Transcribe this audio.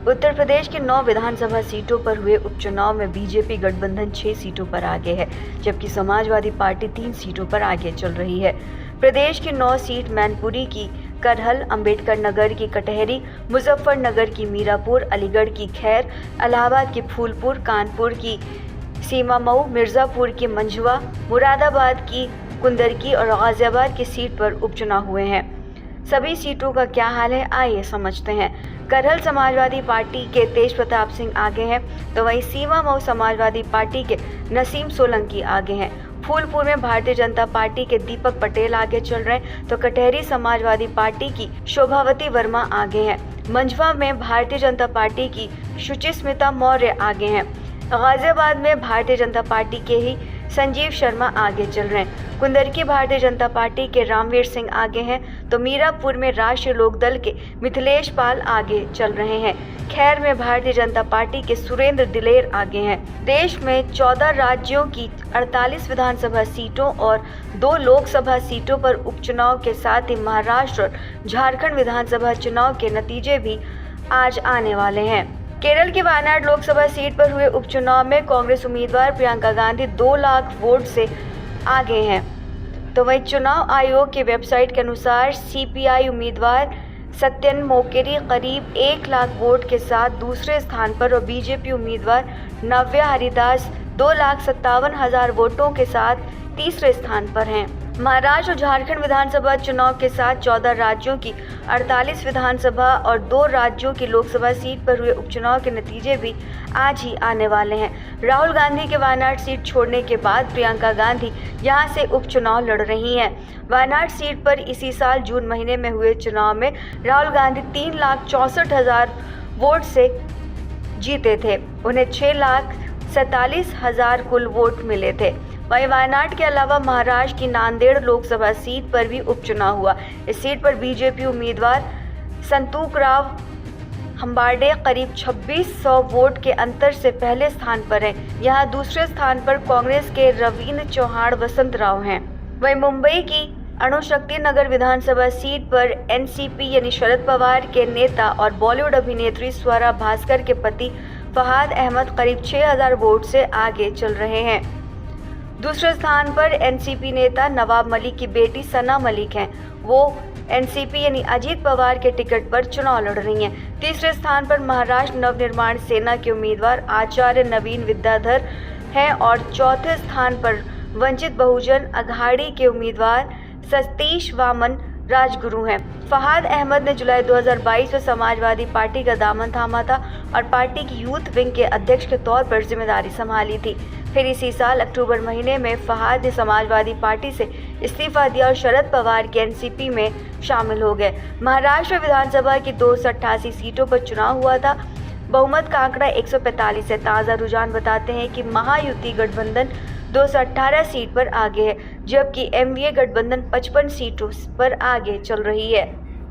उत्तर प्रदेश की 9 विधानसभा सीटों पर हुए उपचुनाव में बीजेपी गठबंधन 6 सीटों पर आगे है, जबकि समाजवादी पार्टी 3 सीटों पर आगे चल रही है। प्रदेश की 9 सीट मैनपुरी की करहल, अंबेडकर नगर की कटहरी, मुजफ्फरनगर की मीरापुर, अलीगढ़ की खैर, इलाहाबाद की फूलपुर, कानपुर की सीमामऊ, मिर्जापुर की मंझवा, मुरादाबाद की कुंदरकी और गाजियाबाद की सीट पर उपचुनाव हुए हैं। सभी सीटों का क्या हाल है, आइए समझते हैं। करहल समाजवादी पार्टी के तेज प्रताप सिंह आगे हैं, तो वहीं सीमामऊ समाजवादी पार्टी के नसीम सोलंकी आगे हैं। फूलपुर में भारतीय जनता पार्टी के दीपक पटेल आगे चल रहे हैं, तो कटहरी समाजवादी पार्टी की शोभावती वर्मा आगे हैं। मंझवा में भारतीय जनता पार्टी की शुचिस्मिता मौर्य आगे हैं। गाजियाबाद में भारतीय जनता पार्टी के ही संजीव शर्मा आगे चल रहे हैं। कुंदरकी भारतीय जनता पार्टी के रामवीर सिंह आगे हैं, तो मीरापुर में राष्ट्रीय लोकदल के मिथिलेश पाल आगे चल रहे हैं। खैर में भारतीय जनता पार्टी के सुरेंद्र दिलेर आगे हैं। देश में 14 राज्यों की 48 विधानसभा सीटों और 2 लोकसभा सीटों पर उपचुनाव के साथ ही महाराष्ट्र और झारखंड विधानसभा चुनाव के नतीजे भी आज आने वाले हैं। केरल की वायनाड लोकसभा सीट पर हुए उपचुनाव में कांग्रेस उम्मीदवार प्रियंका गांधी 2 लाख वोट से आगे हैं, तो वहीं चुनाव आयोग की वेबसाइट के अनुसार सीपीआई उम्मीदवार सत्यन मोकेरी करीब 1 लाख वोट के साथ दूसरे स्थान पर और बीजेपी उम्मीदवार नव्या हरिदास 2,57,000 वोटों के साथ तीसरे स्थान पर हैं। महाराष्ट्र और झारखंड विधानसभा चुनाव के साथ 14 राज्यों की 48 विधानसभा और 2 राज्यों की लोकसभा सीट पर हुए उपचुनाव के नतीजे भी आज ही आने वाले हैं। राहुल गांधी के वायनाड सीट छोड़ने के बाद प्रियंका गांधी यहां से उपचुनाव लड़ रही हैं। वायनाड सीट पर इसी साल जून महीने में हुए चुनाव में राहुल गांधी 3,64,000 वोट से जीते थे। उन्हें 6,47,000 कुल वोट मिले थे। वहीं वायनाड के अलावा महाराष्ट्र की नांदेड़ लोकसभा सीट पर भी उपचुनाव हुआ। इस सीट पर बीजेपी उम्मीदवार संतूकराव हंबार्डे करीब 2600 वोट के अंतर से पहले स्थान पर हैं। यहां दूसरे स्थान पर कांग्रेस के रविंद्र चौहान वसंतराव हैं। वहीं मुंबई की अणुशक्ति नगर विधानसभा सीट पर एनसीपी यानी शरद पवार के नेता और बॉलीवुड अभिनेत्री स्वरा भास्कर के पति फहाद अहमद करीब 6000 वोट से आगे चल रहे हैं। दूसरे स्थान पर एनसीपी नेता नवाब मलिक की बेटी सना मलिक हैं। वो एनसीपी यानी अजीत पवार के टिकट पर चुनाव लड़ रही हैं। तीसरे स्थान पर महाराष्ट्र नवनिर्माण सेना के उम्मीदवार आचार्य नवीन विद्याधर हैं और चौथे स्थान पर वंचित बहुजन अघाड़ी के उम्मीदवार सतीश वामन राजगुरु हैं। फहाद अहमद ने जुलाई 2022 में समाजवादी पार्टी का दामन थामा था और पार्टी की यूथ विंग के अध्यक्ष के तौर पर जिम्मेदारी संभाली थी। फिर इसी साल अक्टूबर महीने में फहाद ने समाजवादी पार्टी से इस्तीफा दिया और शरद पवार के एनसीपी में शामिल हो गए। महाराष्ट्र विधानसभा की 288 सीटों पर चुनाव हुआ था। बहुमत का आंकड़ा 145 है। ताज़ा रुझान बताते हैं कि महायुति गठबंधन 218 सीट पर आगे है, जबकि एमवीए गठबंधन 55 सीटों पर आगे चल रही है।